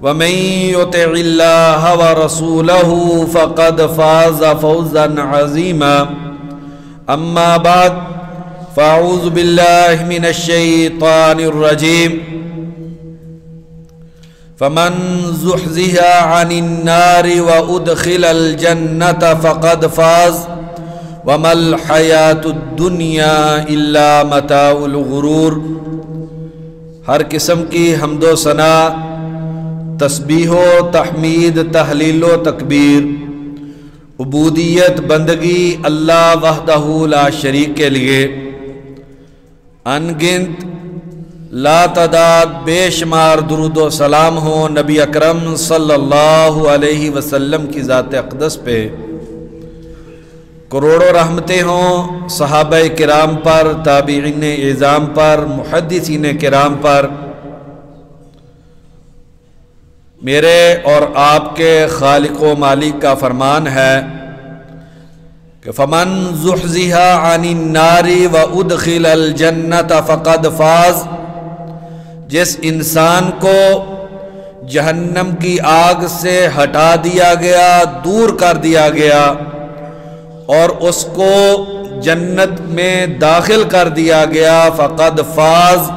ومن يطع الله ورسوله فقد فاز فوزا عظيما أما بعد فأعوذ بالله من الشيطان الرجيم فمن زحزح عن النار وأدخل الجنة فقد فاز وما الحياة الدنيا إلا متاع الغرور۔ ہر قسم کی حمد و ثنا، تسبیح و تحمید، تحلیل و تکبیر، عبودیت، بندگی اللہ وحدہ لا شریک کے لیے، ان گنت لا تعداد بے شمار درود و سلام ہو نبی اکرم صلی اللہ علیہ وسلم کی ذات اقدس پہ، کروڑوں رحمتیں ہوں صحابہ کرام پر، تابعین اعظام پر، محدثین کرام پر۔ میرے اور آپ کے خالق و مالک کا فرمان ہے کہ فمن زحزح عن النار وادخل الجنۃ فقد فاز۔ جس انسان کو جہنم کی آگ سے ہٹا دیا گیا، دور کر دیا گیا اور اس کو جنت میں داخل کر دیا گیا، فقد فاز،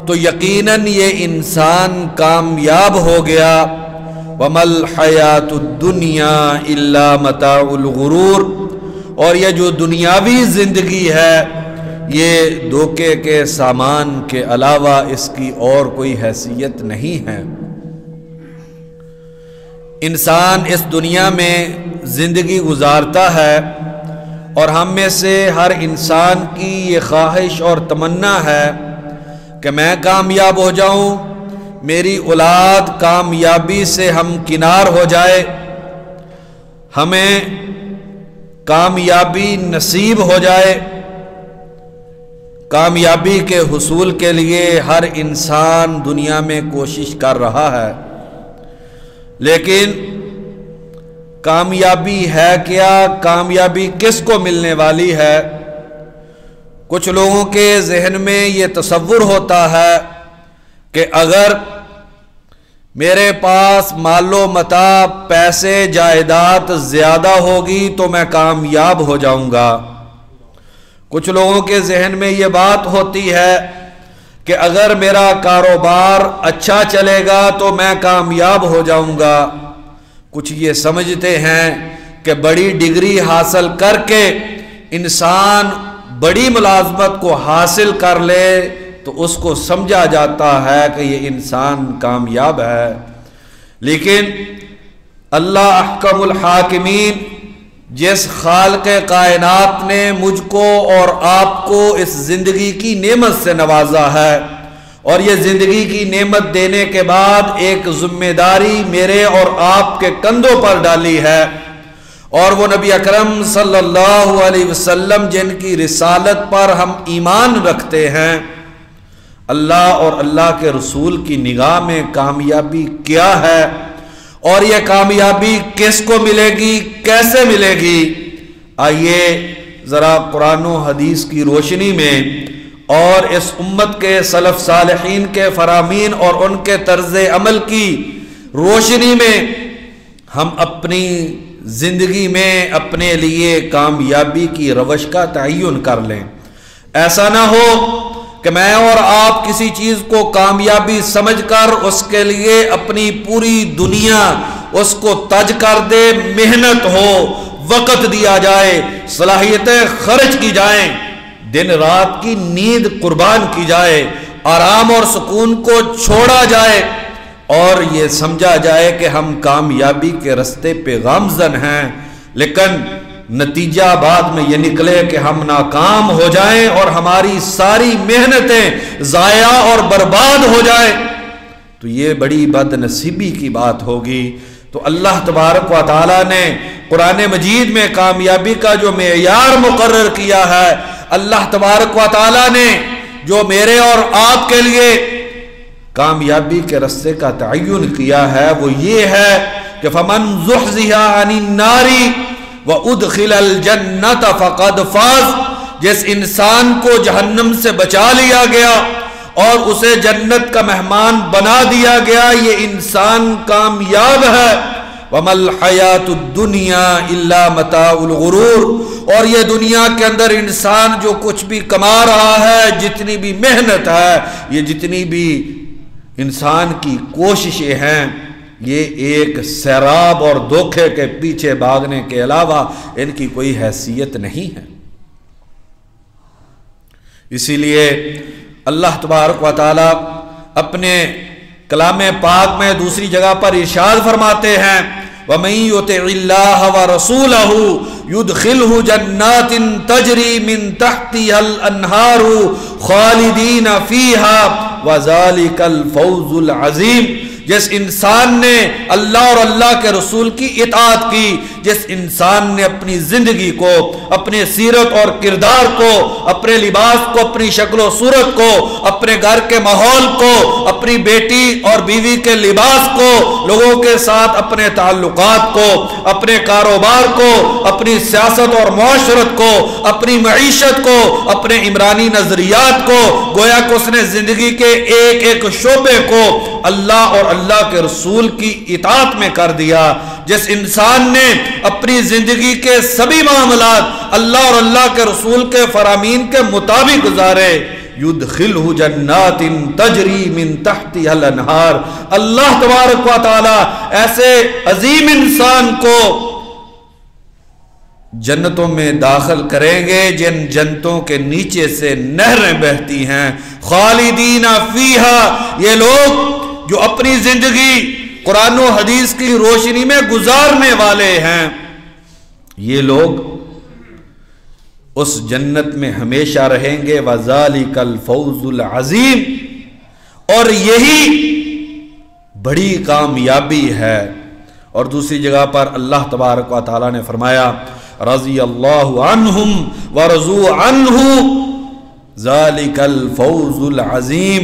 تو یقیناً یہ انسان کامیاب ہو گیا۔ وَمَا الْحَيَاةُ الدُّنْيَا إِلَّا مَتَاعُ الْغُرُورِ، اور یہ جو دنیاوی زندگی ہے یہ دھوکے کے سامان کے علاوہ اس کی اور کوئی حیثیت نہیں ہے۔ انسان اس دنیا میں زندگی گزارتا ہے اور ہم میں سے ہر انسان کی یہ خواہش اور تمنا ہے کہ میں کامیاب ہو جاؤں، میری اولاد کامیابی سے ہمکنار ہو جائے، ہمیں کامیابی نصیب ہو جائے۔ کامیابی کے حصول کے لیے ہر انسان دنیا میں کوشش کر رہا ہے، لیکن کامیابی ہے کیا؟ کامیابی کس کو ملنے والی ہے؟ کچھ لوگوں کے ذہن میں یہ تصور ہوتا ہے کہ اگر میرے پاس مال و متاع، پیسے، جائیداد زیادہ ہوگی تو میں کامیاب ہو جاؤں گا۔ کچھ لوگوں کے ذہن میں یہ بات ہوتی ہے کہ اگر میرا کاروبار اچھا چلے گا تو میں کامیاب ہو جاؤں گا۔ کچھ یہ سمجھتے ہیں کہ بڑی ڈگری حاصل کر کے انسان بڑی ملازمت کو حاصل کر لے تو اس کو سمجھا جاتا ہے کہ یہ انسان کامیاب ہے۔ لیکن اللہ احکم الحاکمین، جس خالق کائنات نے مجھ کو اور آپ کو اس زندگی کی نعمت سے نوازا ہے، اور یہ زندگی کی نعمت دینے کے بعد ایک ذمہ داری میرے اور آپ کے کندھوں پر ڈالی ہے، اور وہ نبی اکرم صلی اللہ علیہ وسلم جن کی رسالت پر ہم ایمان رکھتے ہیں۔ اللہ اور اللہ کے رسول کی نگاہ میں کامیابی کیا ہے اور یہ کامیابی کس کو ملے گی، کیسے ملے گی؟ آئیے ذرا قرآن و حدیث کی روشنی میں اور اس امت کے سلف صالحین کے فرامین اور ان کے طرز عمل کی روشنی میں ہم اپنی زندگی میں اپنے لیے کامیابی کی روش کا تعین کر لیں۔ ایسا نہ ہو کہ میں اور آپ کسی چیز کو کامیابی سمجھ کر اس کے لیے اپنی پوری دنیا اس کو تج کر دے، محنت ہو، وقت دیا جائے، صلاحیتیں خرچ کی جائیں، دن رات کی نیند قربان کی جائے، آرام اور سکون کو چھوڑا جائے اور یہ سمجھا جائے کہ ہم کامیابی کے رستے پہ گامزن ہیں، لیکن نتیجہ بعد میں یہ نکلے کہ ہم ناکام ہو جائیں اور ہماری ساری محنتیں ضائع اور برباد ہو جائیں، تو یہ بڑی بد نصیبی کی بات ہوگی۔ تو اللہ تبارک و تعالیٰ نے قرآن مجید میں کامیابی کا جو معیار مقرر کیا ہے، اللہ تبارک و تعالیٰ نے جو میرے اور آپ کے لیے کامیابی کے رستے کا تعین کیا ہے وہ یہ ہے کہ فمن زحزح عن النار وادخل الجنۃ فقد فاز۔ جس انسان کو جہنم سے بچا لیا گیا اور اسے جنت کا مہمان بنا دیا گیا، یہ انسان کامیاب ہے۔ وَمَا الْحَيَاةُ الدُّنْيَا إِلَّا مَتَاعُ الْغُرُورِ، اور یہ دنیا کے اندر انسان جو کچھ بھی کما رہا ہے، جتنی بھی محنت ہے، یہ جتنی بھی انسان کی کوششیں ہیں، یہ ایک سیراب اور دھوکے کے پیچھے بھاگنے کے علاوہ ان کی کوئی حیثیت نہیں ہے۔ اسی لیے اللہ تبارک و تعالی اپنے کلام پاک میں دوسری جگہ پر ارشاد فرماتے ہیں وَمَن يُطِعِ اللَّهَ وَرَسُولَهُ يُدْخِلْهُ جَنَّاتٍ تَجْرِي مِن تَحْتِهَا الْأَنْهَارُ خَالِدِينَ فِيهَا وَذَلِكَ الْفَوْزُ الْعَظِيمُ۔ جس انسان نے اللہ اور اللہ کے رسول کی اطاعت کی، جس انسان نے اپنی زندگی کو، اپنے سیرت اور کردار کو، اپنے لباس کو، اپنی شکل و صورت کو، اپنے گھر کے ماحول کو، اپنی بیٹی اور بیوی کے لباس کو، لوگوں کے ساتھ اپنے تعلقات کو، اپنے کاروبار کو، اپنی سیاست اور معاشرت کو، اپنی معیشت کو، اپنے عمرانی نظریات کو، گویا کہ اس نے زندگی کے ایک ایک شعبے کو اللہ اور اللہ کے رسول کی اطاعت میں کر دیا، جس انسان نے اپنی زندگی کے سبھی معاملات اللہ اور اللہ کے رسول کے فرامین کے مطابق گزارے، یدخلہ جنات تجری من تحتها الانہار، اللہ تبارک و تعالی ایسے عظیم انسان کو جنتوں میں داخل کریں گے جن جنتوں کے نیچے سے نہریں بہتی ہیں، خالدین فیہا، یہ لوگ جو اپنی زندگی قرآن و حدیث کی روشنی میں گزارنے والے ہیں، یہ لوگ اس جنت میں ہمیشہ رہیں گے، وَذَلِكَ الْفَوْزُ الْعَظِيمُ، اور یہی بڑی کامیابی ہے۔ اور دوسری جگہ پر اللہ تبارک و تعالی نے فرمایا رضی اللہ عنہم ورضوا عنہ ذَلِكَ الْفَوْزُ الْعَظِيمُ،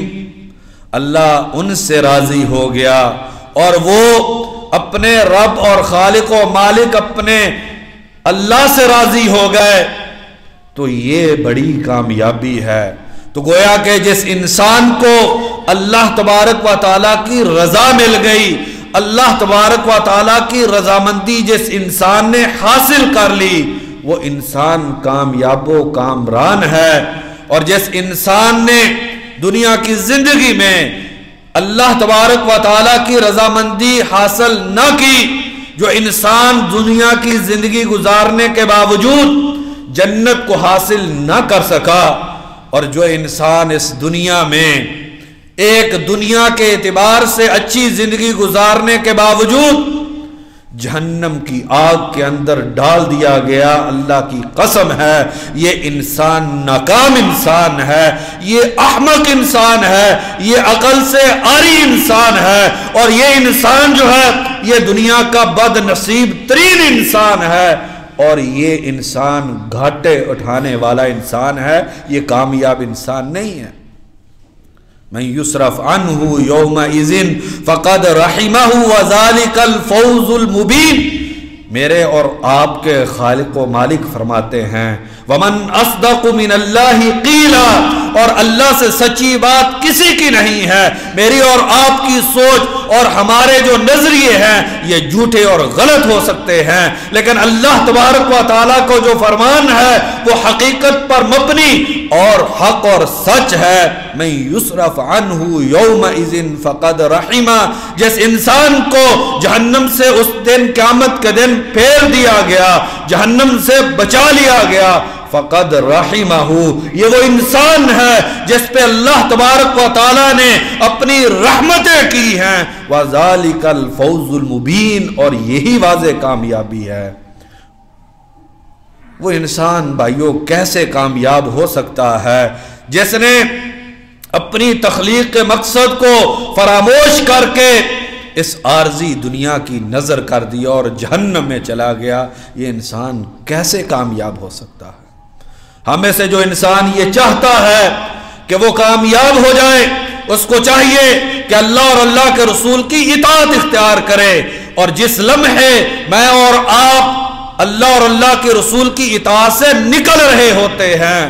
اللہ ان سے راضی ہو گیا اور وہ اپنے رب اور خالق و مالک اپنے اللہ سے راضی ہو گئے، تو یہ بڑی کامیابی ہے۔ تو گویا کہ جس انسان کو اللہ تبارک و تعالیٰ کی رضا مل گئی، اللہ تبارک و تعالیٰ کی رضامندی جس انسان نے حاصل کر لی، وہ انسان کامیاب و کامران ہے۔ اور جس انسان نے دنیا کی زندگی میں اللہ تبارک و تعالیٰ کی رضامندی حاصل نہ کی، جو انسان دنیا کی زندگی گزارنے کے باوجود جنت کو حاصل نہ کر سکا، اور جو انسان اس دنیا میں ایک دنیا کے اعتبار سے اچھی زندگی گزارنے کے باوجود جہنم کی آگ کے اندر ڈال دیا گیا، اللہ کی قسم ہے یہ انسان ناکام انسان ہے، یہ احمق انسان ہے، یہ عقل سے عاری انسان ہے، اور یہ انسان جو ہے یہ دنیا کا بد نصیب ترین انسان ہے، اور یہ انسان گھاٹے اٹھانے والا انسان ہے، یہ کامیاب انسان نہیں ہے۔ من یصرف عنہ یومئذ فقد رحمہ وذلک الفوز المبین، میرے اور آپ کے خالق و مالک فرماتے ہیں ومن اصدق من اللہ قیلا، اور اللہ سے سچی بات کسی کی نہیں ہے۔ میری اور آپ کی سوچ اور ہمارے جو نظریے ہیں یہ جھوٹے اور غلط ہو سکتے ہیں، لیکن اللہ تبارک و تعالیٰ کو جو فرمان ہے وہ حقیقت پر مبنی اور حق اور سچ ہے۔ من یصرف عنہ یومئذ فقد رحمہ، جس انسان کو جہنم سے اس دن قیامت کے دن پھیر دیا گیا، جہنم سے بچا لیا گیا، فقد رحمہ، یہ وہ انسان ہے جس پہ اللہ تبارک و تعالیٰ نے اپنی رحمتیں کی ہیں، وَذَلِكَ الْفَوْزُ الْمُبِينُ، اور یہی واضح کامیابی ہے۔ وہ انسان بھائیوں کیسے کامیاب ہو سکتا ہے جس نے اپنی تخلیق کے مقصد کو فراموش کر کے اس عارضی دنیا کی نظر کر دیا اور جہنم میں چلا گیا؟ یہ انسان کیسے کامیاب ہو سکتا ہے؟ ہمیں سے جو انسان یہ چاہتا ہے کہ وہ کامیاب ہو جائے، اس کو چاہیے کہ اللہ اور اللہ کے رسول کی اطاعت اختیار کرے، اور جس لمحے میں اور آپ اللہ اور اللہ کے رسول کی اطاعت سے نکل رہے ہوتے ہیں،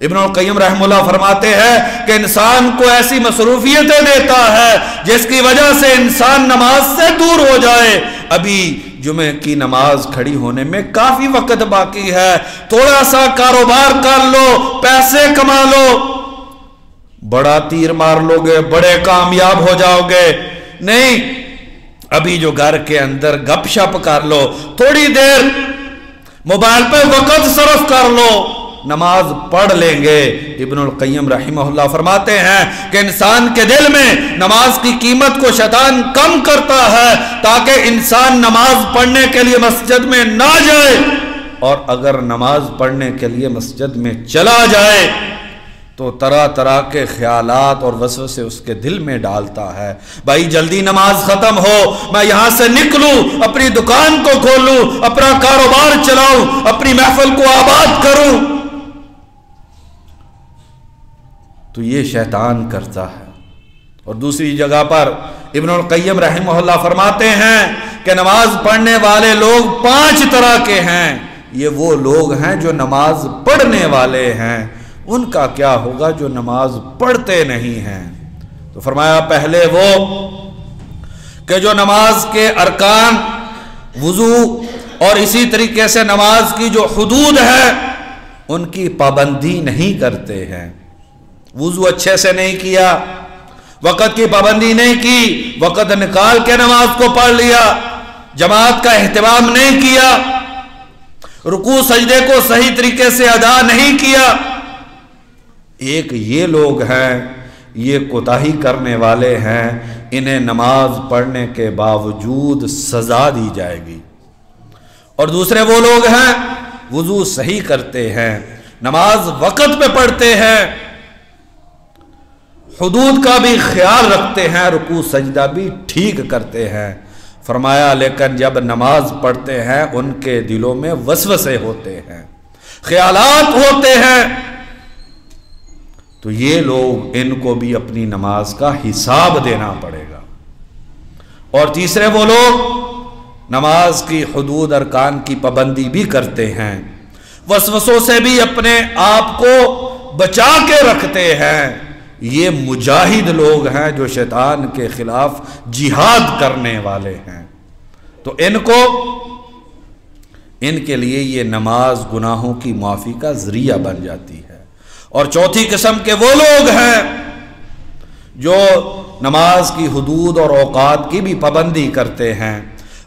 ابن القیم رحمہ اللہ فرماتے ہیں کہ انسان کو ایسی مصروفیتیں دیتا ہے جس کی وجہ سے انسان نماز سے دور ہو جائے. ابھی جمعے کی نماز کھڑی ہونے میں کافی وقت باقی ہے، تھوڑا سا کاروبار کر لو، پیسے کما لو، بڑا تیر مار لو گے، بڑے کامیاب ہو جاؤ گے. نہیں، ابھی جو گھر کے اندر گپ شپ کر لو، تھوڑی دیر موبائل پہ وقت صرف کر لو، نماز پڑھ لیں گے. ابن القیم رحمہ اللہ فرماتے ہیں کہ انسان کے دل میں نماز کی قیمت کو شیطان کم کرتا ہے تاکہ انسان نماز پڑھنے کے لیے مسجد میں نہ جائے، اور اگر نماز پڑھنے کے لیے مسجد میں چلا جائے تو طرح طرح کے خیالات اور وسوسے اس کے دل میں ڈالتا ہے. بھائی جلدی نماز ختم ہو، میں یہاں سے نکلوں، اپنی دکان کو کھولوں، اپنا کاروبار چلاؤں، اپنی محفل کو آباد کروں. تو یہ شیطان کرتا ہے. اور دوسری جگہ پر ابن القیم رحمہ اللہ فرماتے ہیں کہ نماز پڑھنے والے لوگ 5 طرح کے ہیں. یہ وہ لوگ ہیں جو نماز پڑھنے والے ہیں. ان کا کیا ہوگا جو نماز پڑھتے نہیں ہیں؟ تو فرمایا پہلے وہ کہ جو نماز کے ارکان، وضو اور اسی طریقے سے نماز کی جو حدود ہے ان کی پابندی نہیں کرتے ہیں. وضو اچھے سے نہیں کیا، وقت کی پابندی نہیں کی، وقت نکال کے نماز کو پڑھ لیا، جماعت کا اہتمام نہیں کیا، رکوع سجدے کو صحیح طریقے سے ادا نہیں کیا. ایک یہ لوگ ہیں، یہ کوتاہی کرنے والے ہیں، انہیں نماز پڑھنے کے باوجود سزا دی جائے گی. اور دوسرے وہ لوگ ہیں وضو صحیح کرتے ہیں، نماز وقت پہ پڑھتے ہیں، حدود کا بھی خیال رکھتے ہیں، رکوع سجدہ بھی ٹھیک کرتے ہیں. فرمایا لیکن جب نماز پڑھتے ہیں ان کے دلوں میں وسوسے ہوتے ہیں، خیالات ہوتے ہیں، تو یہ لوگ، ان کو بھی اپنی نماز کا حساب دینا پڑے گا. اور تیسرے وہ لوگ نماز کی حدود ارکان کی پابندی بھی کرتے ہیں، وسوسوں سے بھی اپنے آپ کو بچا کے رکھتے ہیں. یہ مجاہد لوگ ہیں جو شیطان کے خلاف جہاد کرنے والے ہیں. تو ان کے لیے یہ نماز گناہوں کی معافی کا ذریعہ بن جاتی ہے. اور چوتھی قسم کے وہ لوگ ہیں جو نماز کی حدود اور اوقات کی بھی پابندی کرتے ہیں،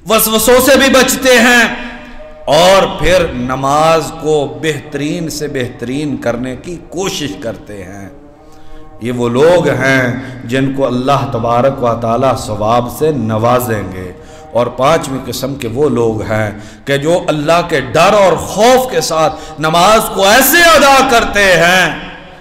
وسوسوں سے بھی بچتے ہیں، اور پھر نماز کو بہترین سے بہترین کرنے کی کوشش کرتے ہیں. یہ وہ لوگ ہیں جن کو اللہ تبارک و تعالی ثواب سے نوازیں گے. اور 5ویں قسم کے وہ لوگ ہیں کہ جو اللہ کے ڈر اور خوف کے ساتھ نماز کو ایسے ادا کرتے ہیں،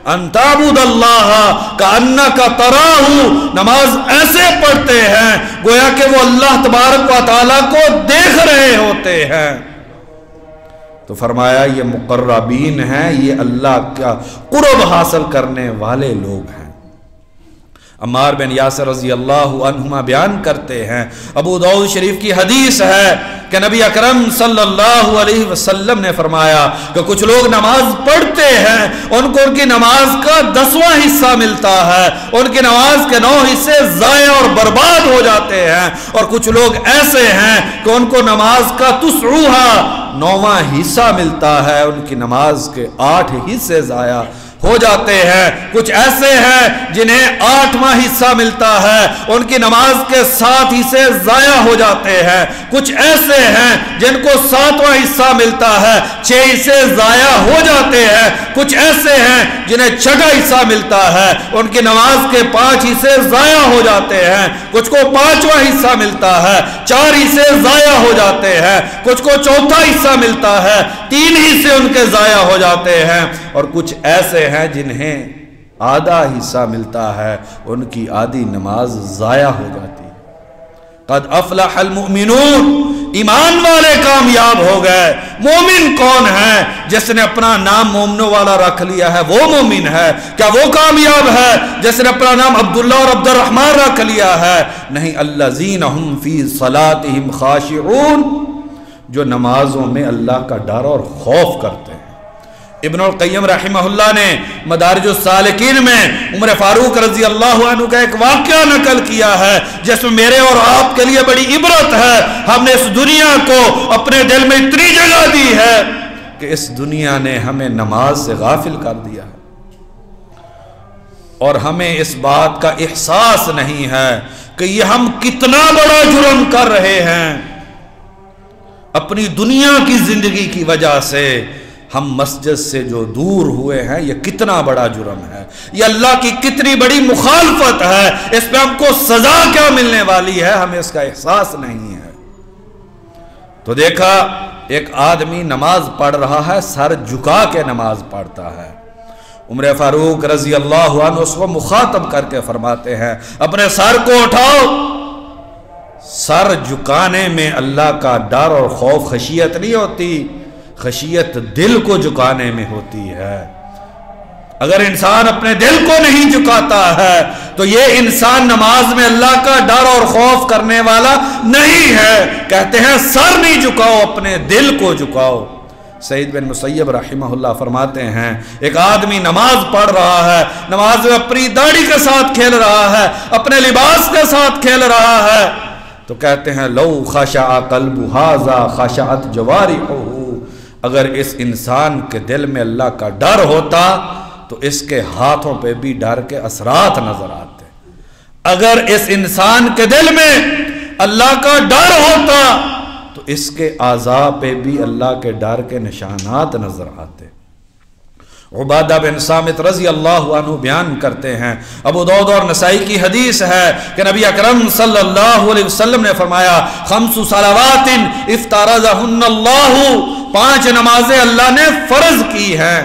ان تعبد اللہ کأنک تراہ، نماز ایسے پڑھتے ہیں گویا کہ وہ اللہ تبارک و تعالیٰ کو دیکھ رہے ہوتے ہیں. تو فرمایا یہ مقربین ہیں، یہ اللہ کا قرب حاصل کرنے والے لوگ ہیں. عمار بن یاسر رضی اللہ عنہما بیان کرتے ہیں، ابو داؤد شریف کی حدیث ہے کہ نبی اکرم صلی اللہ علیہ وسلم نے فرمایا کہ کچھ لوگ نماز پڑھتے ہیں، ان کو ان کی نماز کا 10واں حصہ ملتا ہے، ان کی نماز کے 9 حصے ضائع اور برباد ہو جاتے ہیں. اور کچھ لوگ ایسے ہیں کہ ان کو نماز کا 9واں حصہ ملتا ہے، ان کی نماز کے 8 حصے ضائع ہو جاتے ہیں. کچھ ایسے ہیں جنہیں 8واں حصہ ملتا ہے، ان کی نماز کے 7 حصے ضائع ہو جاتے ہیں. کچھ ایسے ہیں جن کو 7واں حصہ ملتا ہے، 6 حصے ضائع ہو جاتے ہیں. کچھ ایسے ہیں جنہیں 6واں حصہ ملتا ہے، ان کی نماز کے 5 حصے ضائع ہو جاتے ہیں. کچھ کو 5واں حصہ ملتا ہے، 4 حصے ضائع ہو جاتے ہیں. کچھ کو 4تھا حصہ ملتا ہے، 3 حصے ان کے ضائع ہو جاتے ہیں. اور کچھ ایسے ہیں جنہیں آدھا حصہ ملتا ہے، ان کی آدھی نماز ضائع ہو جاتی ہے. قد افلح المؤمنون، ایمان والے کامیاب ہو گئے. مومن کون ہے؟ جس نے اپنا نام مومنوں والا رکھ لیا ہے وہ مومن ہے. کیا وہ کامیاب ہے جس نے اپنا نام عبداللہ اور عبد الرحمن رکھ لیا ہے؟ نہیں. الذین هم فی صلاتهم خاشعون، جو نمازوں میں اللہ کا ڈر اور خوف کرتے ہیں. ابن القیم رحمہ اللہ نے مدارج السالکین میں عمر فاروق رضی اللہ عنہ کا ایک واقعہ نقل کیا ہے جس میں میرے اور آپ کے لیے بڑی عبرت ہے۔ ہم نے اس دنیا کو اپنے دل میں اتنی جگہ دی ہے کہ اس دنیا نے ہمیں نماز سے غافل کر دیا ہے، اور ہمیں اس بات کا احساس نہیں ہے کہ یہ ہم کتنا بڑا جرم کر رہے ہیں۔ اپنی دنیا کی زندگی کی وجہ سے ہم مسجد سے جو دور ہوئے ہیں، یہ کتنا بڑا جرم ہے، یہ اللہ کی کتنی بڑی مخالفت ہے، اس پہ ہم کو سزا کیا ملنے والی ہے، ہمیں اس کا احساس نہیں ہے۔ تو دیکھا ایک آدمی نماز پڑھ رہا ہے، سر جھکا کے نماز پڑھتا ہے۔ عمر فاروق رضی اللہ عنہ اس کو مخاطب کر کے فرماتے ہیں اپنے سر کو اٹھاؤ۔ سر جھکانے میں اللہ کا ڈر اور خوف خشیت نہیں ہوتی، خشیت دل کو جھکانے میں ہوتی ہے۔ اگر انسان اپنے دل کو نہیں جھکاتا ہے تو یہ انسان نماز میں اللہ کا ڈر اور خوف کرنے والا نہیں ہے۔ کہتے ہیں سر نہیں جھکاؤ، اپنے دل کو جھکاؤ۔ سعید بن مسیب رحمہ اللہ فرماتے ہیں ایک آدمی نماز پڑھ رہا ہے، نماز میں اپنی داڑھی کے ساتھ کھیل رہا ہے، اپنے لباس کے ساتھ کھیل رہا ہے، تو کہتے ہیں لو خشع قلب ھذا خشعت جوارحہ، اگر اس انسان کے دل میں اللہ کا ڈر ہوتا تو اس کے ہاتھوں پہ بھی ڈر کے اثرات نظر آتے۔ اگر اس انسان کے دل میں اللہ کا ڈر ہوتا تو اس کے اعضاء پہ بھی اللہ کے ڈر کے نشانات نظر آتے۔ عبادہ بن صامت رضی اللہ عنہ بیان کرتے ہیں، ابو داؤد اور نسائی کی حدیث ہے کہ نبی اکرم صلی اللہ علیہ وسلم نے فرمایا خمس صلوات افترضہن اللہ، 5 نمازیں اللہ نے فرض کی ہیں،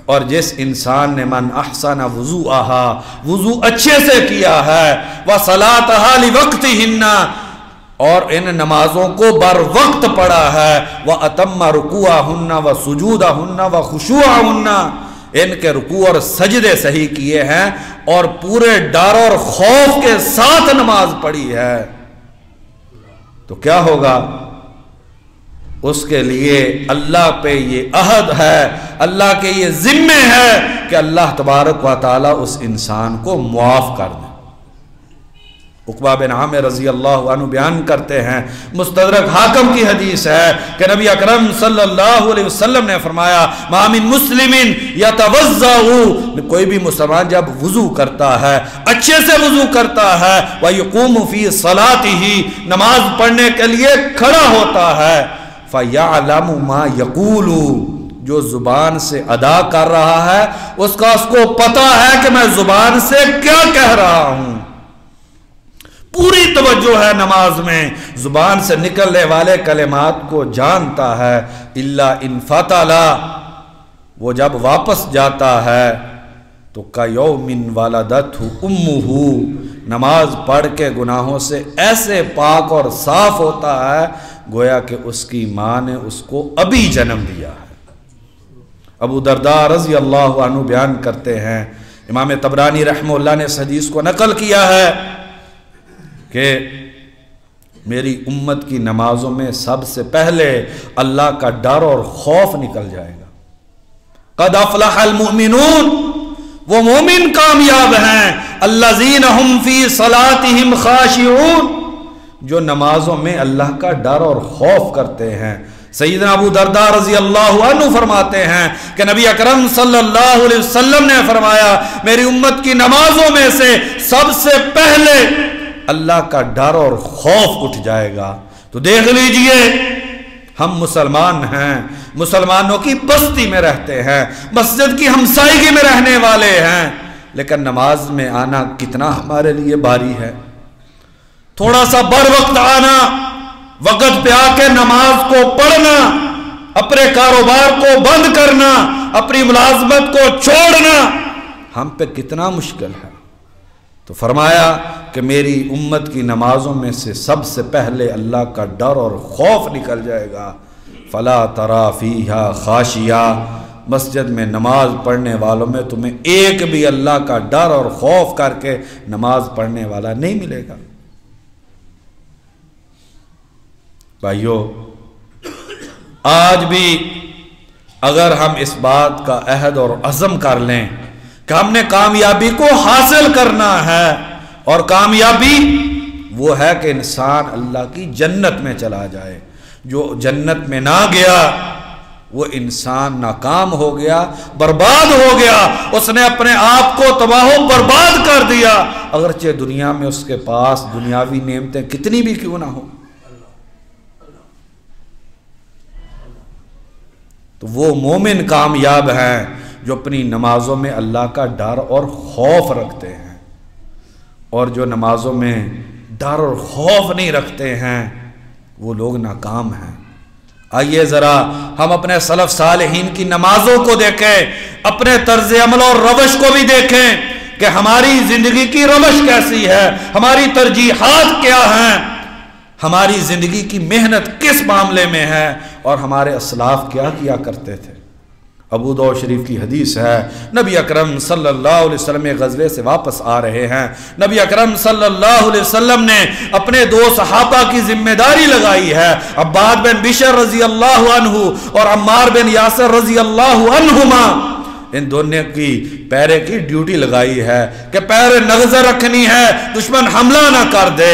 اور جس انسان نے من احسن وضوءہا، وضو اچھے سے کیا ہے، وصلاتہا لوقتہن، اور ان نمازوں کو بر وقت پڑھا ہے، وَأَتَمَّ رُكُوعَهُنَّ وَسُجُودَهُنَّ وَخُشُوعَهُنَّ، ان کے رکوع اور سجدے صحیح کیے ہیں اور پورے ڈر اور خوف کے ساتھ نماز پڑھی ہے، تو کیا ہوگا؟ اس کے لیے اللہ پہ یہ عہد ہے، اللہ کے یہ ذمہ ہے کہ اللہ تبارک و تعالی اس انسان کو معاف کر دے۔ عقبہ بن عامر رضی اللہ عنہ بیان کرتے ہیں، مستدرک حاکم کی حدیث ہے کہ نبی اکرم صلی اللہ علیہ وسلم نے فرمایا ما من مسلم یتوضأ، کوئی بھی مسلمان جب وضو کرتا ہے، اچھے سے وضو کرتا ہے، ویقوم فی صلاتہ، نماز پڑھنے کے لیے کھڑا ہوتا ہے، فیعلم ما یقول، جو زبان سے ادا کر رہا ہے اس کو پتا ہے کہ میں زبان سے کیا کہہ رہا ہوں، پوری توجہ ہے نماز میں، زبان سے نکلنے والے کلمات کو جانتا ہے، الا ان فتلا، وہ جب واپس جاتا ہے تو کیوم ولدتہ امہ، نماز پڑھ کے گناہوں سے ایسے پاک اور صاف ہوتا ہے گویا کہ اس کی ماں نے اس کو ابھی جنم دیا ہے۔ ابو درداء رضی اللہ عنہ بیان کرتے ہیں، امام طبرانی رحمہ اللہ نے اس حدیث کو نقل کیا ہے کہ میری امت کی نمازوں میں سب سے پہلے اللہ کا ڈر اور خوف نکل جائے گا۔ قد افلح المؤمنون، وہ مومن کامیاب ہیں، الذین هم فی صلاتہم خاشعون، جو نمازوں میں اللہ کا ڈر اور خوف کرتے ہیں۔ سیدنا ابو درداء رضی اللہ عنہ فرماتے ہیں کہ نبی اکرم صلی اللہ علیہ وسلم نے فرمایا میری امت کی نمازوں میں سے سب سے پہلے اللہ کا ڈر اور خوف اٹھ جائے گا۔ تو دیکھ لیجئے ہم مسلمان ہیں، مسلمانوں کی بستی میں رہتے ہیں، مسجد کی ہمسائیگی میں رہنے والے ہیں، لیکن نماز میں آنا کتنا ہمارے لیے بھاری ہے۔ تھوڑا سا بر وقت آنا، وقت پہ آ کے نماز کو پڑھنا، اپنے کاروبار کو بند کرنا، اپنی ملازمت کو چھوڑنا ہم پہ کتنا مشکل ہے۔ تو فرمایا کہ میری امت کی نمازوں میں سے سب سے پہلے اللہ کا ڈر اور خوف نکل جائے گا۔ فلا ترى فیہا خاشعہ، مسجد میں نماز پڑھنے والوں میں تمہیں ایک بھی اللہ کا ڈر اور خوف کر کے نماز پڑھنے والا نہیں ملے گا۔ بھائیو، آج بھی اگر ہم اس بات کا عہد اور عزم کر لیں کہ ہم نے کامیابی کو حاصل کرنا ہے، اور کامیابی وہ ہے کہ انسان اللہ کی جنت میں چلا جائے، جو جنت میں نہ گیا وہ انسان ناکام ہو گیا، برباد ہو گیا، اس نے اپنے آپ کو تباہ و برباد کر دیا، اگرچہ دنیا میں اس کے پاس دنیاوی نعمتیں کتنی بھی کیوں نہ ہو۔ تو وہ مومن کامیاب ہیں جو اپنی نمازوں میں اللہ کا ڈر اور خوف رکھتے ہیں، اور جو نمازوں میں ڈر اور خوف نہیں رکھتے ہیں وہ لوگ ناکام ہیں۔ آئیے ذرا ہم اپنے سلف صالحین کی نمازوں کو دیکھیں، اپنے طرز عمل اور روش کو بھی دیکھیں کہ ہماری زندگی کی روش کیسی ہے، ہماری ترجیحات کیا ہیں، ہماری زندگی کی محنت کس معاملے میں ہے، اور ہمارے اسلاف کیا کیا کرتے تھے۔ ابو داؤد شریف کی حدیث ہے، نبی اکرم صلی اللہ علیہ وسلم غزوے سے واپس آ رہے ہیں، نبی اکرم صلی اللہ علیہ وسلم نے اپنے دو صحابہ کی ذمہ داری لگائی ہے، عباد بن بشر رضی اللہ عنہ اور عمار بن یاسر رضی اللہ عنہما، ان دونوں کی پیرے کی ڈیوٹی لگائی ہے کہ پیر نظر رکھنی ہے، دشمن حملہ نہ کر دے۔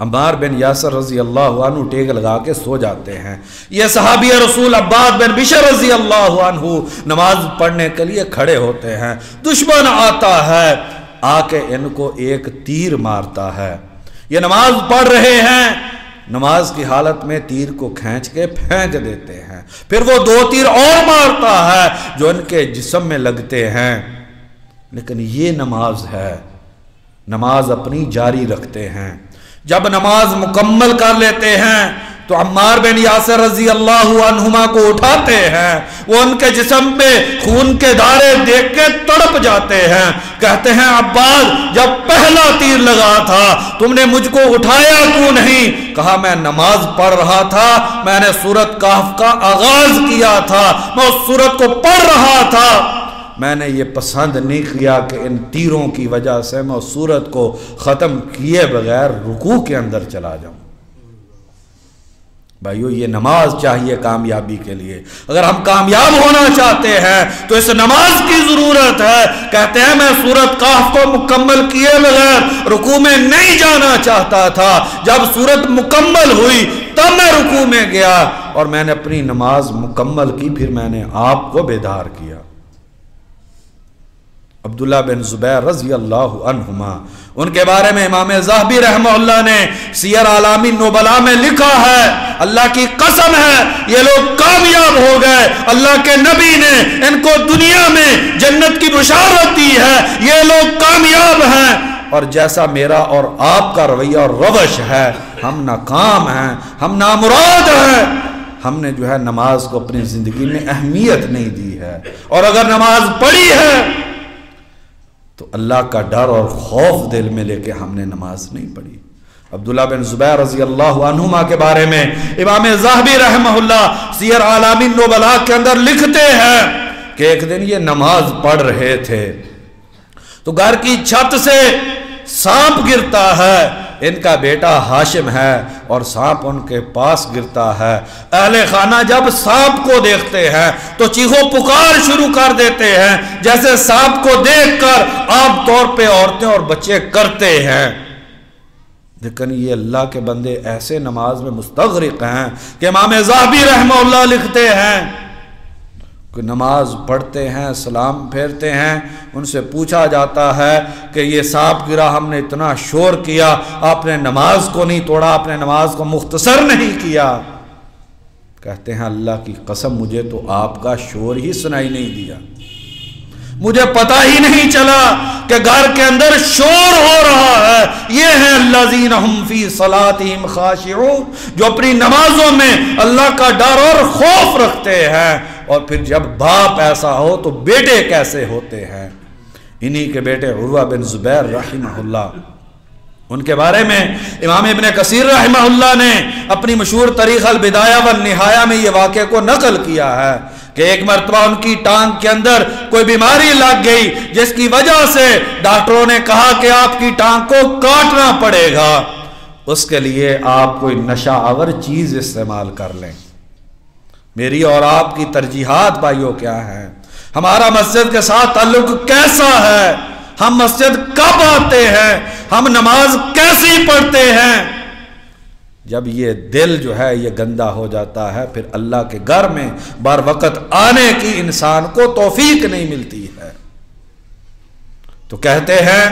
عمار بن یاسر رضی اللہ عنہ ٹیک لگا کے سو جاتے ہیں، یہ صحابی رسول عباد بن بشر رضی اللہ عنہ نماز پڑھنے کے لیے کھڑے ہوتے ہیں، دشمن آتا ہے، آ کے ان کو ایک تیر مارتا ہے، یہ نماز پڑھ رہے ہیں، نماز کی حالت میں تیر کو کھینچ کے پھینک دیتے ہیں، پھر وہ دو تیر اور مارتا ہے جو ان کے جسم میں لگتے ہیں، لیکن یہ نماز ہے، نماز اپنی جاری رکھتے ہیں۔ جب نماز مکمل کر لیتے ہیں تو عمار بن یاسر رضی اللہ عنہما کو اٹھاتے ہیں، وہ ان کے جسم پہ خون کے دھارے دیکھ کے تڑپ جاتے ہیں، کہتے ہیں عباد جب پہلا تیر لگا تھا تم نے مجھ کو اٹھایا کیوں نہیں؟ کہا میں نماز پڑھ رہا تھا، میں نے سورۃ کہف کا آغاز کیا تھا، میں اس سورت کو پڑھ رہا تھا، میں نے یہ پسند نہیں کیا کہ ان تیروں کی وجہ سے میں اس سورت کو ختم کیے بغیر رکوع کے اندر چلا جاؤں۔ بھائیو یہ نماز چاہیے کامیابی کے لیے، اگر ہم کامیاب ہونا چاہتے ہیں تو اس نماز کی ضرورت ہے۔ کہتے ہیں میں سورۃ کہف کو مکمل کیے بغیر رکوع میں نہیں جانا چاہتا تھا، جب سورت مکمل ہوئی تب میں رکوع میں گیا اور میں نے اپنی نماز مکمل کی، پھر میں نے آپ کو بیدار کیا۔ عبداللہ بن زبیر رضی اللہ عنہما، ان کے بارے میں امام ذہبی رحمہ اللہ نے سیر اعلام النبلاء میں لکھا ہے، اللہ کی قسم ہے یہ لوگ کامیاب ہو گئے، اللہ کے نبی نے ان کو دنیا میں جنت کی بشارت دی ہے، یہ لوگ کامیاب ہیں، اور جیسا میرا اور آپ کا رویہ اور روش ہے، ہم ناکام ہیں، ہم نامراد ہیں، ہم نے جو ہے نماز کو اپنی زندگی میں اہمیت نہیں دی ہے، اور اگر نماز پڑھی ہے تو اللہ کا ڈر اور خوف دل میں لے کے ہم نے نماز نہیں پڑھی۔ عبداللہ بن زبیر رضی اللہ عنہما کے بارے میں امام ذہبی رحمہ اللہ سیر اعلام النبلاء کے اندر لکھتے ہیں کہ ایک دن یہ نماز پڑھ رہے تھے تو گھر کی چھت سے سانپ گرتا ہے، ان کا بیٹا ہاشم ہے اور سانپ ان کے پاس گرتا ہے، اہل خانہ جب سانپ کو دیکھتے ہیں تو چیخو پکار شروع کر دیتے ہیں جیسے سانپ کو دیکھ کر عام طور پہ عورتیں اور بچے کرتے ہیں، لیکن یہ اللہ کے بندے ایسے نماز میں مستغرق ہیں کہ امام ذہبی رحمہ اللہ لکھتے ہیں کہ نماز پڑھتے ہیں، سلام پھیرتے ہیں، ان سے پوچھا جاتا ہے کہ یہ سانپ گرا، ہم نے اتنا شور کیا، آپ نے نماز کو نہیں توڑا، آپ نے نماز کو مختصر نہیں کیا؟ کہتے ہیں اللہ کی قسم مجھے تو آپ کا شور ہی سنائی نہیں دیا، مجھے پتا ہی نہیں چلا کہ گھر کے اندر شور ہو رہا ہے۔ یہ ہیں الذین ھم فی صلاتہم خاشعون، جو اپنی نمازوں میں اللہ کا ڈر اور خوف رکھتے ہیں، اور پھر جب باپ ایسا ہو تو بیٹے کیسے ہوتے ہیں؟ انہی کے بیٹے عروہ بن زبیر رحمہ اللہ، ان کے بارے میں امام ابن کثیر رحمہ اللہ نے اپنی مشہور تاریخ البدایہ والنہایہ میں یہ واقعے کو نقل کیا ہے کہ ایک مرتبہ ان کی ٹانگ کے اندر کوئی بیماری لگ گئی جس کی وجہ سے ڈاکٹروں نے کہا کہ آپ کی ٹانگ کو کاٹنا پڑے گا، اس کے لیے آپ کوئی نشہ آور چیز استعمال کر لیں۔ میری اور آپ کی ترجیحات بھائیوں کیا ہیں؟ ہمارا مسجد کے ساتھ تعلق کیسا ہے؟ ہم مسجد کب آتے ہیں؟ ہم نماز کیسی پڑھتے ہیں؟ جب یہ دل جو ہے یہ گندا ہو جاتا ہے، پھر اللہ کے گھر میں بار وقت آنے کی انسان کو توفیق نہیں ملتی ہے۔ تو کہتے ہیں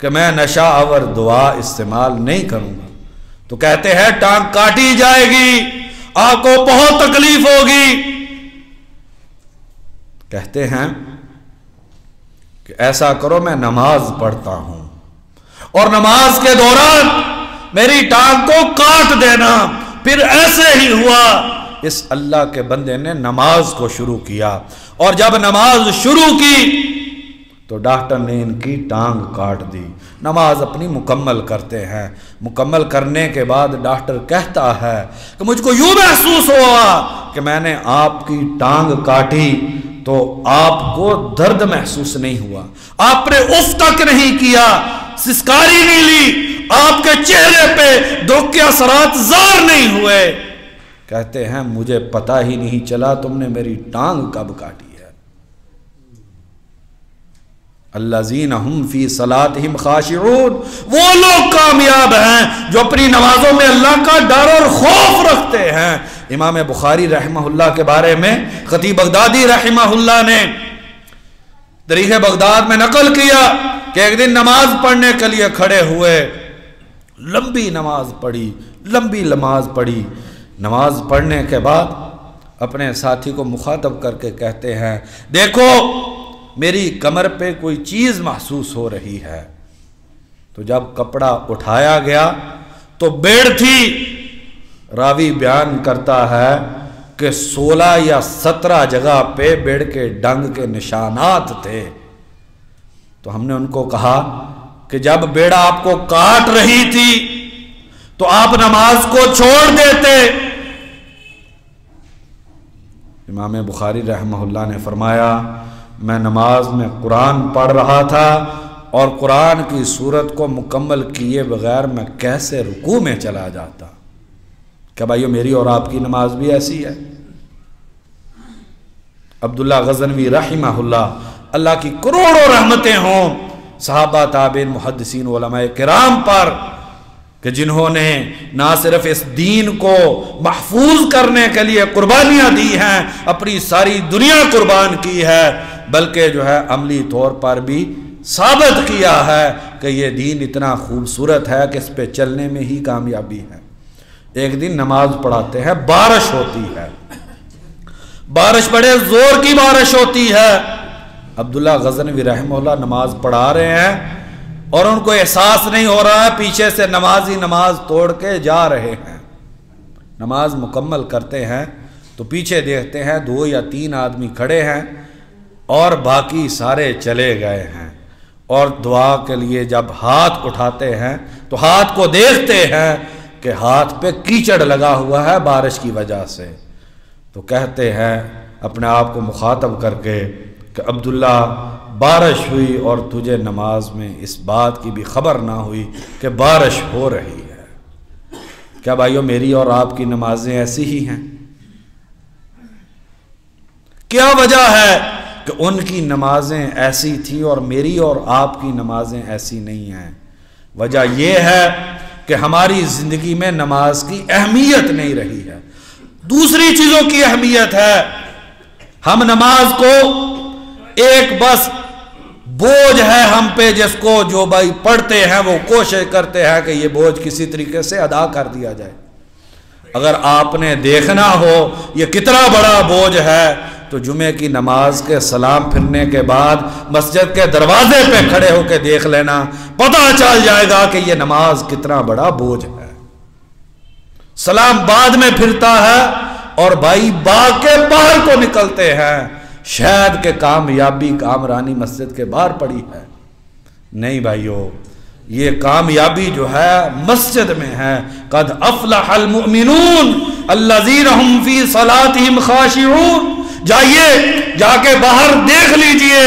کہ میں نشہ آور دعا استعمال نہیں کروں گا، تو کہتے ہیں ٹانگ کاٹی جائے گی، آپ کو بہت تکلیف ہوگی۔ کہتے ہیں کہ ایسا کرو میں نماز پڑھتا ہوں اور نماز کے دوران میری ٹانگ کو کاٹ دینا۔ پھر ایسے ہی ہوا، اس اللہ کے بندے نے نماز کو شروع کیا، اور جب نماز شروع کی تو ڈاکٹر نے ان کی ٹانگ کاٹ دی۔ نماز اپنی مکمل کرتے ہیں، مکمل کرنے کے بعد ڈاکٹر کہتا ہے کہ مجھ کو یوں محسوس ہوا کہ میں نے آپ کی ٹانگ کاٹی تو آپ کو درد محسوس نہیں ہوا، آپ نے اف تک نہیں کیا، سسکاری نہیں لی، آپ کے چہرے پہ دکھ کے اثرات ظاہر نہیں ہوئے۔ کہتے ہیں مجھے پتہ ہی نہیں چلا تم نے میری ٹانگ کب کاٹی ہے۔ الذین ہم فی صلاتہم خاشعون، وہ لوگ کامیاب ہیں جو اپنی نمازوں میں اللہ کا ڈر اور خوف رکھتے ہیں۔ امام بخاری رحمہ اللہ کے بارے میں خطیب بغدادی رحمہ اللہ نے تاریخ بغداد میں نقل کیا کہ ایک دن نماز پڑھنے کے لیے کھڑے ہوئے، لمبی نماز پڑھی، لمبی نماز پڑھی۔ نماز پڑھنے کے بعد اپنے ساتھی کو مخاطب کر کے کہتے ہیں دیکھو میری کمر پہ کوئی چیز محسوس ہو رہی ہے۔ تو جب کپڑا اٹھایا گیا تو بیڑ تھی۔ راوی بیان کرتا ہے کہ 16 یا 17 جگہ پہ بیڑ کے ڈنگ کے نشانات تھے۔ تو ہم نے ان کو کہا کہ جب بیڑا آپ کو کاٹ رہی تھی تو آپ نماز کو چھوڑ دیتے۔ امام بخاری رحمہ اللہ نے فرمایا میں نماز میں قرآن پڑھ رہا تھا اور قرآن کی سورت کو مکمل کیے بغیر میں کیسے رکوع میں چلا جاتا۔ کیا بھائیو میری اور آپ کی نماز بھی ایسی ہے؟ عبداللہ غزنوی رحمہ اللہ، اللہ کی کروڑوں رحمتیں ہوں صحابہ تابعین محدثین علماء کرام پر کہ جنہوں نے نہ صرف اس دین کو محفوظ کرنے کے لیے قربانیاں دی ہیں، اپنی ساری دنیا قربان کی ہے، بلکہ جو ہے عملی طور پر بھی ثابت کیا ہے کہ یہ دین اتنا خوبصورت ہے کہ اس پہ چلنے میں ہی کامیابی ہے۔ ایک دن نماز پڑھاتے ہیں، بارش ہوتی ہے، بارش بڑے زور کی بارش ہوتی ہے۔ عبداللہ غزنوی رحمہ اللہ نماز پڑھا رہے ہیں اور ان کو احساس نہیں ہو رہا ہے، پیچھے سے نمازی نماز توڑ کے جا رہے ہیں۔ نماز مکمل کرتے ہیں تو پیچھے دیکھتے ہیں 2 یا 3 آدمی کھڑے ہیں اور باقی سارے چلے گئے ہیں، اور دعا کے لیے جب ہاتھ اٹھاتے ہیں تو ہاتھ کو دیکھتے ہیں کہ ہاتھ پہ کیچڑ لگا ہوا ہے بارش کی وجہ سے۔ تو کہتے ہیں اپنے آپ کو مخاطب کر کے کہ عبداللہ بارش ہوئی اور تجھے نماز میں اس بات کی بھی خبر نہ ہوئی کہ بارش ہو رہی ہے۔ کیا بھائیو میری اور آپ کی نمازیں ایسی ہی ہیں؟ کیا وجہ ہے کہ ان کی نمازیں ایسی تھیں اور میری اور آپ کی نمازیں ایسی نہیں ہیں؟ وجہ یہ ہے کہ ہماری زندگی میں نماز کی اہمیت نہیں رہی ہے، دوسری چیزوں کی اہمیت ہے۔ ہم نماز کو ایک بس بوجھ ہے ہم پہ، جس کو جو بھائی پڑھتے ہیں وہ کوشش کرتے ہیں کہ یہ بوجھ کسی طریقے سے ادا کر دیا جائے۔ اگر آپ نے دیکھنا ہو یہ کتنا بڑا بوجھ ہے تو جمعے کی نماز کے سلام پھرنے کے بعد مسجد کے دروازے پہ کھڑے ہو کے دیکھ لینا، پتہ چل جائے گا کہ یہ نماز کتنا بڑا بوجھ ہے۔ سلام بعد میں پھرتا ہے اور بھائی باغ کے باہر کو نکلتے ہیں، شاید کہ کامیابی کامرانی مسجد کے باہر پڑی ہے۔ نہیں بھائیو، یہ کامیابی جو ہے مسجد میں ہے۔ قد افلح المؤمنون الذین هم فی صلاتهم خاشعون۔ جائیے جا کے باہر دیکھ لیجئے،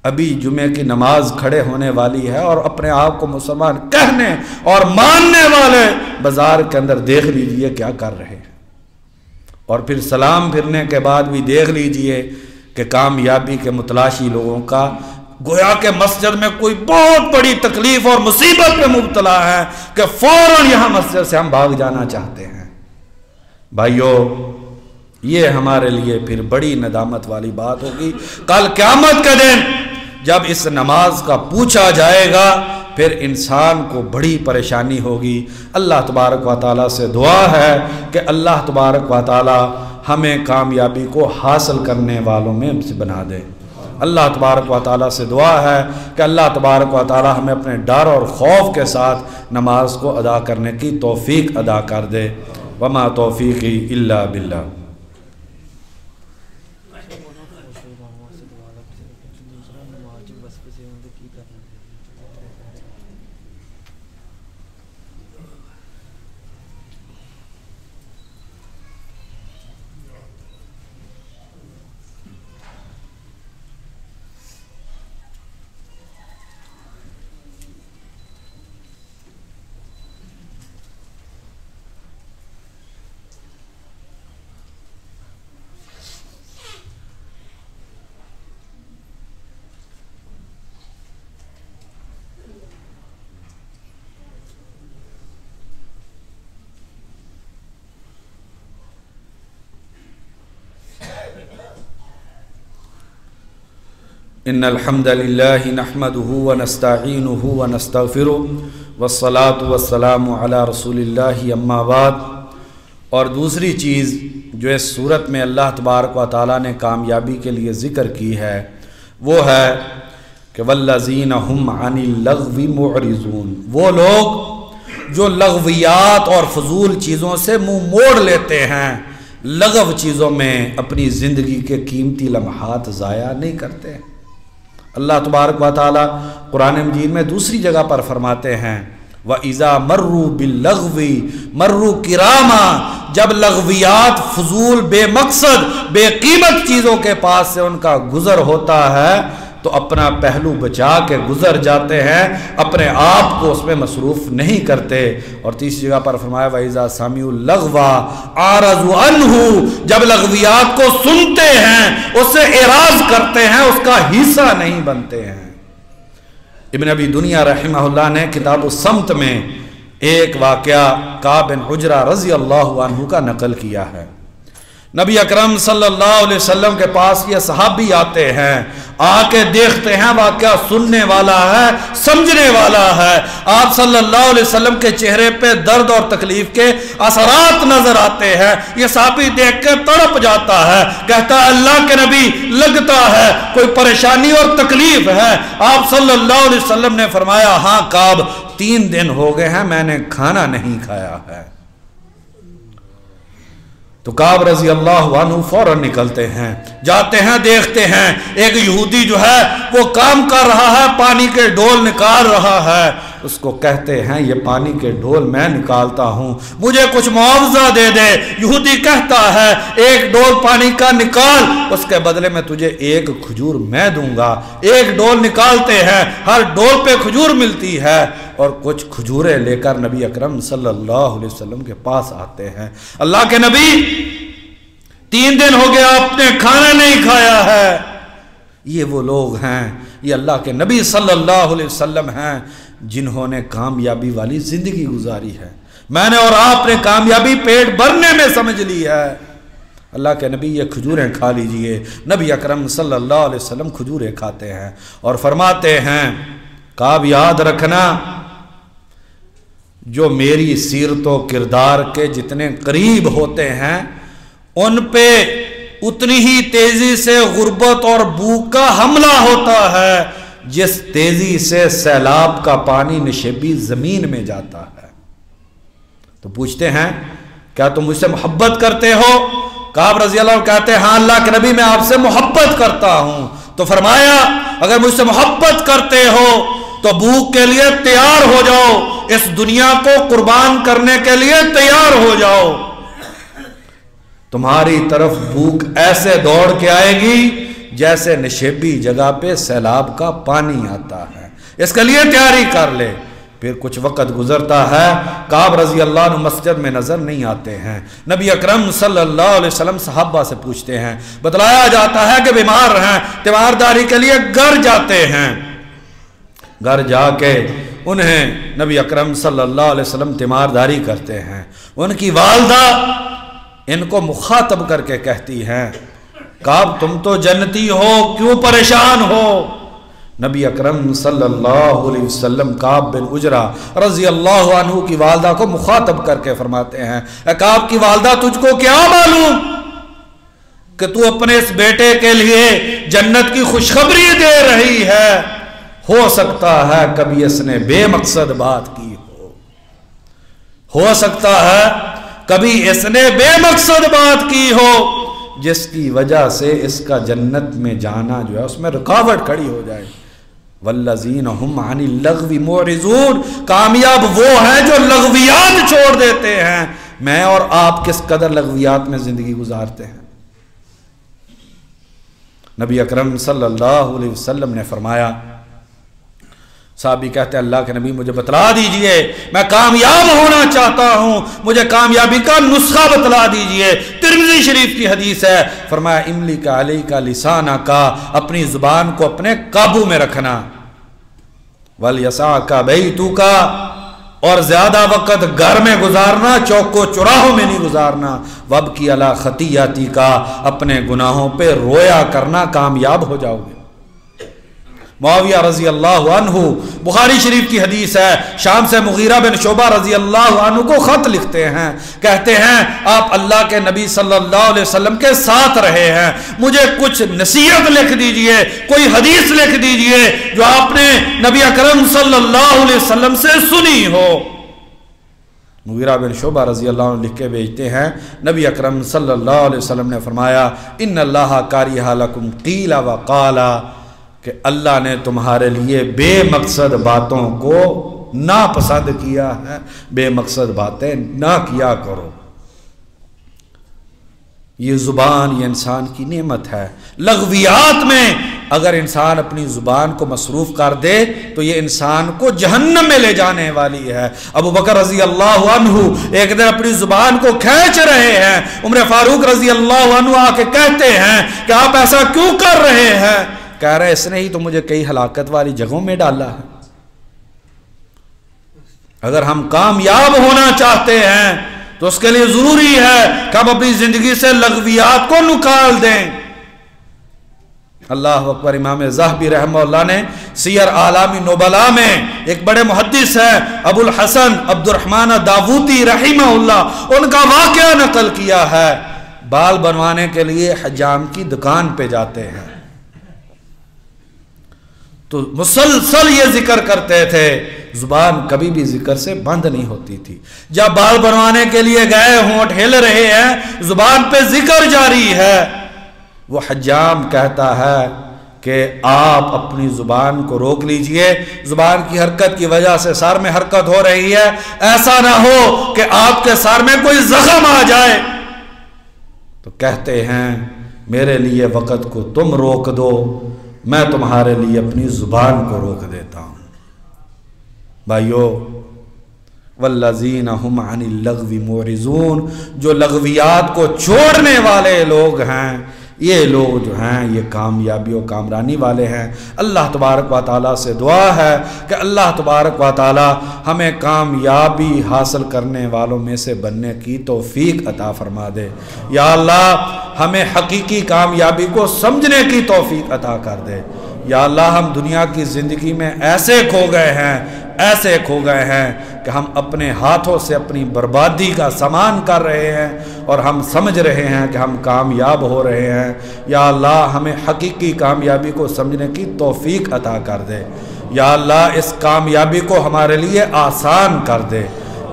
ابھی جمعے کی نماز کھڑے ہونے والی ہے اور اپنے آپ کو مسلمان کہنے اور ماننے والے بازار کے اندر دیکھ لیجئے کیا کر رہے ہیں۔ اور پھر سلام پھرنے کے بعد بھی دیکھ لیجئے کہ کامیابی کے متلاشی لوگوں کا گویا کہ مسجد میں کوئی بہت بڑی تکلیف اور مصیبت میں مبتلا ہے کہ فوراً یہاں مسجد سے ہم بھاگ جانا چاہتے ہیں۔ بھائیو، یہ ہمارے لیے پھر بڑی ندامت والی بات ہوگی کل قیامت کے دن جب اس نماز کا پوچھا جائے گا، پھر انسان کو بڑی پریشانی ہوگی۔ اللہ تبارک و تعالیٰ سے دعا ہے کہ اللہ تبارک و تعالیٰ ہمیں کامیابی کو حاصل کرنے والوں میں سے بنا دے۔ اللہ تبارک و تعالیٰ سے دعا ہے کہ اللہ تبارک و تعالیٰ ہمیں اپنے ڈر اور خوف کے ساتھ نماز کو ادا کرنے کی توفیق عطا کر دے۔ وما توفیقی الا باللہ۔ ان الحمد للہ نحمده ونستعینه ونستغفره والصلاة والسلام علی رسول اللہ اما بعد۔ اور دوسری چیز جو اس صورت میں اللہ تبارک و تعالیٰ نے کامیابی کے لیے ذکر کی ہے وہ ہے کہ والذین هم عن اللغو معرضون، وہ لوگ جو لغویات اور فضول چیزوں سے منہ موڑ لیتے ہیں، لغو چیزوں میں اپنی زندگی کے قیمتی لمحات ضائع نہیں کرتے۔ اللہ تبارک و تعالیٰ قرآن مجید میں دوسری جگہ پر فرماتے ہیں وَإِذَا مَرُّوا بِاللَّغْوِ مَرُّوا كِرَامًا، جب لغویات، فضول، بے مقصد، بے قیمت چیزوں کے پاس سے ان کا گزر ہوتا ہے تو اپنا پہلو بچا کے گزر جاتے ہیں، اپنے آپ کو اس میں مصروف نہیں کرتے۔ اور تیسری جگہ پر فرمایا وَإِذَا سَمِعُوا اللَّغْوَ أَعْرَضُوا عَنْهُ، جب لغویات کو سنتے ہیں، اس سے اعراض کرتے ہیں، اس کا حصہ نہیں بنتے ہیں۔ ابن ابی دنیا رحمہ اللہ نے کتاب الصمت میں ایک واقعہ کعب بن عجرہ رضی اللہ عنہ کا نقل کیا ہے۔ نبی اکرم صلی اللہ علیہ وسلم کے پاس یہ صحابی آتے ہیں، آ کے دیکھتے ہیں واقعہ سننے والا ہے، سمجھنے والا ہے۔ آپ صلی اللہ علیہ وسلم کے چہرے پہ درد اور تکلیف کے اثرات نظر آتے ہیں۔ یہ صحابی دیکھ کے تڑپ جاتا ہے، کہتا ہے اللہ کے نبی لگتا ہے کوئی پریشانی اور تکلیف ہے۔ آپ صلی اللہ علیہ وسلم نے فرمایا ہاں کعب، 3 دن ہو گئے ہیں میں نے کھانا نہیں کھایا ہے۔ تو کعب رضی اللہ عنہ فوراً نکلتے ہیں، جاتے ہیں، دیکھتے ہیں ایک یہودی جو ہے وہ کام کر رہا ہے، پانی کے ڈول نکال رہا ہے۔ اس کو کہتے ہیں یہ پانی کے ڈول میں نکالتا ہوں، مجھے کچھ معاوضہ دے دے۔ یہودی کہتا ہے ایک ڈول پانی کا نکال، اس کے بدلے میں تجھے 1 کھجور میں دوں گا۔ 1 ڈول نکالتے ہیں، ہر ڈول پہ کھجور ملتی ہے، اور کچھ کھجوریں لے کر نبی اکرم صلی اللہ علیہ وسلم کے پاس آتے ہیں۔ اللہ کے نبی 3 دن ہو گیا آپ نے کھانا نہیں کھایا ہے۔ یہ وہ لوگ ہیں، یہ اللہ کے نبی صلی اللہ علیہ وسلم ہیں جنہوں نے کامیابی والی زندگی گزاری ہے۔ میں نے اور آپ نے کامیابی پیٹ بھرنے میں سمجھ لی ہے۔ اللہ کے نبی یہ کھجوریں کھا لیجئے۔ نبی اکرم صلی اللہ علیہ وسلم کھجوریں کھاتے ہیں اور فرماتے ہیں کعب یاد رکھنا، جو میری سیرت و کردار کے جتنے قریب ہوتے ہیں ان پہ اتنی ہی تیزی سے غربت اور بھوک کا حملہ ہوتا ہے جس تیزی سے سیلاب کا پانی نشیبی زمین میں جاتا ہے۔ تو پوچھتے ہیں کیا تم مجھ سے محبت کرتے ہو؟ کعب رضی اللہ عنہ کہتے ہیں ہاں اللہ کے نبی میں آپ سے محبت کرتا ہوں۔ تو فرمایا اگر مجھ سے محبت کرتے ہو تو بھوک کے لیے تیار ہو جاؤ، اس دنیا کو قربان کرنے کے لیے تیار ہو جاؤ۔ تمہاری طرف بھوک ایسے دوڑ کے آئے گی جیسے نشیبی جگہ پہ سیلاب کا پانی آتا ہے، اس کے لیے تیاری کر لے۔ پھر کچھ وقت گزرتا ہے، کعب رضی اللہ عنہ مسجد میں نظر نہیں آتے ہیں۔ نبی اکرم صلی اللہ علیہ وسلم صحابہ سے پوچھتے ہیں، بتلایا جاتا ہے کہ بیمار ہیں، تیمارداری کے لیے گھر جاتے ہیں۔ گھر جا کے انہیں نبی اکرم صلی اللہ علیہ وسلم تیمارداری کرتے ہیں۔ ان کی والدہ ان کو مخاطب کر کے کہتی ہیں، کعب تم تو جنتی ہو، کیوں پریشان ہو؟ نبی اکرم صلی اللہ علیہ وسلم کعب بن عجرہ رضی اللہ عنہ کی والدہ کو مخاطب کر کے فرماتے ہیں، اے کعب کی والدہ تجھ کو کیا معلوم کہ تو اپنے اس بیٹے کے لیے جنت کی خوشخبری دے رہی ہے؟ ہو سکتا ہے کبھی اس نے بے مقصد بات کی ہو سکتا ہے کبھی اس نے بے مقصد بات کی ہو، جس کی وجہ سے اس کا جنت میں جانا جو ہے اس میں رکاوٹ کھڑی ہو جائے۔ والذین هم عن اللغو معرضون، کامیاب وہ ہیں جو لغویات چھوڑ دیتے ہیں۔ میں اور آپ کس قدر لغویات میں زندگی گزارتے ہیں؟ نبی اکرم صلی اللہ علیہ وسلم نے فرمایا، صحابی کہتے ہیں اللہ کے نبی مجھے بتلا دیجئے، میں کامیاب ہونا چاہتا ہوں، مجھے کامیابی کا نسخہ بتلا دیجئے۔ ترمذی شریف کی حدیث ہے، فرمایا املی کا علی کا لسانہ کا، اپنی زبان کو اپنے قابو میں رکھنا، وَلْيَسَعَ کا بَيْتُ کا، اور زیادہ وقت گھر میں گزارنا، چوکو چراہوں میں نہیں گزارنا، وَبْكِي عَلَى خَطِيَّتِي کا، اپنے گناہوں پہ رویا کرنا، کامیاب ہو جاؤ گے۔ معاویہ رضی اللہ عنہ، بخاری شریف کی حدیث ہے، شام سے مغیرہ بن شعبہ رضی اللہ عنہ کو خط لکھتے ہیں، کہتے ہیں آپ اللہ کے نبی صلی اللہ علیہ وسلم کے ساتھ رہے ہیں، مجھے کچھ نصیحت لکھ دیجئے، کوئی حدیث لکھ دیجئے جو آپ نے نبی اکرم صلی اللہ علیہ وسلم سے سنی ہو۔ مغیرہ بن شعبہ رضی اللہ عنہ لکھ کے بھیجتے ہیں، نبی اکرم صلی اللہ علیہ وسلم نے فرمایا ان اللہ کارہ لکم قیل وقالا، کہ اللہ نے تمہارے لیے بے مقصد باتوں کو ناپسند کیا ہے، بے مقصد باتیں نہ کیا کرو۔ یہ زبان یہ انسان کی نعمت ہے، لغویات میں اگر انسان اپنی زبان کو مصروف کر دے تو یہ انسان کو جہنم میں لے جانے والی ہے۔ ابو بکر رضی اللہ عنہ ایک دن اپنی زبان کو کھینچ رہے ہیں، عمر فاروق رضی اللہ عنہ آ کے کہتے ہیں کہ آپ ایسا کیوں کر رہے ہیں؟ کہہ رہے اس نے ہی تو مجھے کئی ہلاکت والی جگہوں میں ڈالا ہے۔ اگر ہم کامیاب ہونا چاہتے ہیں تو اس کے لیے ضروری ہے کہ ہم اپنی زندگی سے لغویات کو نکال دیں۔ اللہ اکبر۔ امام ذہبی رحمہ اللہ نے سیر اعلام نبلاء میں ایک بڑے محدث ہیں ابو الحسن عبد الرحمن داوودی رحمہ اللہ، ان کا واقعہ نقل کیا ہے۔ بال بنوانے کے لیے حجام کی دکان پہ جاتے ہیں تو مسلسل یہ ذکر کرتے تھے، زبان کبھی بھی ذکر سے بند نہیں ہوتی تھی۔ جب بال بنوانے کے لیے گئے، ہونٹ ہل رہے ہیں، زبان پہ ذکر جاری ہے، وہ حجام کہتا ہے کہ آپ اپنی زبان کو روک لیجئے، زبان کی حرکت کی وجہ سے سر میں حرکت ہو رہی ہے، ایسا نہ ہو کہ آپ کے سر میں کوئی زخم آ جائے۔ تو کہتے ہیں میرے لیے وقت کو تم روک دو، میں تمہارے لیے اپنی زبان کو روک دیتا ہوں۔ بھائیو، والذین هم عن اللغو معرضون، جو لغویات کو چھوڑنے والے لوگ ہیں، یہ لوگ جو ہیں یہ کامیابی و کامرانی والے ہیں۔ اللہ تبارک و تعالیٰ سے دعا ہے کہ اللہ تبارک و تعالیٰ ہمیں کامیابی حاصل کرنے والوں میں سے بننے کی توفیق عطا فرما دے۔ یا اللہ ہمیں حقیقی کامیابی کو سمجھنے کی توفیق عطا کر دے۔ یا اللہ ہم دنیا کی زندگی میں ایسے کھو گئے ہیں کہ ہم اپنے ہاتھوں سے اپنی بربادی کا سامان کر رہے ہیں اور ہم سمجھ رہے ہیں کہ ہم کامیاب ہو رہے ہیں۔ یا اللہ ہمیں حقیقی کامیابی کو سمجھنے کی توفیق عطا کر دے۔ یا اللہ اس کامیابی کو ہمارے لیے آسان کر دے۔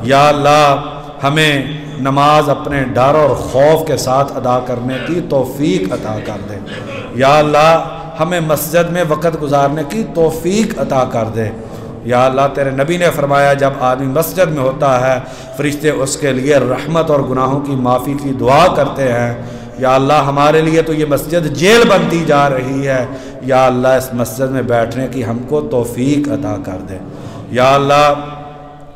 یا اللہ ہمیں نماز اپنے ڈر اور خوف کے ساتھ ادا کرنے کی توفیق عطا کر دے۔ یا اللہ ہمیں مسجد میں وقت گزارنے کی توفیق عطا کر دے۔ یا اللہ تیرے نبی نے فرمایا جب آدمی مسجد میں ہوتا ہے فرشتے اس کے لیے رحمت اور گناہوں کی معافی کی دعا کرتے ہیں۔ یا اللہ ہمارے لیے تو یہ مسجد جیل بنتی جا رہی ہے، یا اللہ اس مسجد میں بیٹھنے کی ہم کو توفیق عطا کر دے۔ یا اللہ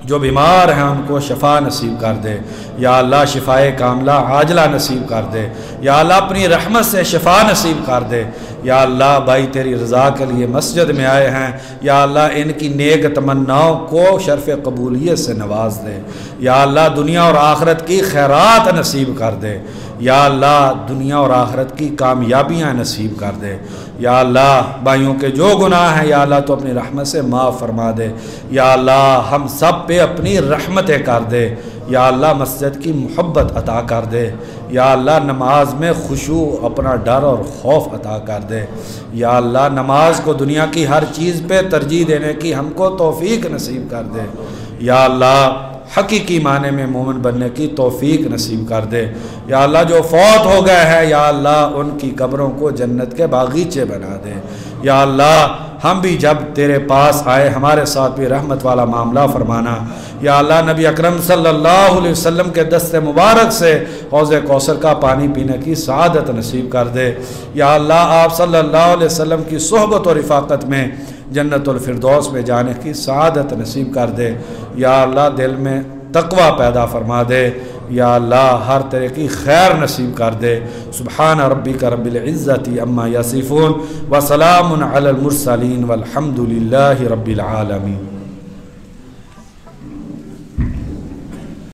جو بیمار ہیں ان کو شفا نصیب کر دے یا اللہ، شفائے کاملہ عاجلہ نصیب کر دے یا اللہ، اپنی رحمت سے شفا نصیب کر دے یا اللہ۔ بھائی تیری رضا کے لیے مسجد میں آئے ہیں یا اللہ، ان کی نیک تمناؤں کو شرف قبولیت سے نواز دے یا اللہ، دنیا اور آخرت کی خیرات نصیب کر دے یا اللہ، دنیا اور آخرت کی کامیابیاں نصیب کر دے یا اللہ۔ بھائیوں کے جو گناہ ہیں یا اللہ تو اپنی رحمت سے معاف فرما دے یا اللہ، ہم سب پہ اپنی رحمتیں کر دے یا اللہ، مسجد کی محبت عطا کر دے یا اللہ، نماز میں خشوع، اپنا ڈر اور خوف عطا کر دے یا اللہ، نماز کو دنیا کی ہر چیز پہ ترجیح دینے کی ہم کو توفیق نصیب کر دے یا اللہ، حقیقی معنی میں مومن بننے کی توفیق نصیب کر دے یا اللہ۔ جو فوت ہو گئے ہیں یا اللہ، ان کی قبروں کو جنت کے باغیچے بنا دے یا اللہ۔ ہم بھی جب تیرے پاس آئے ہمارے ساتھ بھی رحمت والا معاملہ فرمانا یا اللہ۔ نبی اکرم صلی اللہ علیہ وسلم کے دست مبارک سے حوض کوثر کا پانی پینے کی سعادت نصیب کر دے یا اللہ۔ آپ صلی اللہ علیہ وسلم کی صحبت اور رفاقت میں جنت الفردوس میں جانے کی سعادت نصیب کر دے یا اللہ۔ دل میں تقوی پیدا فرما دے یا اللہ، ہر طرح کی خیر نصیب کر دے۔ سبحان ربک رب العزت عما یصفون وسلام علی المرسلین والحمد للہ رب العالمین۔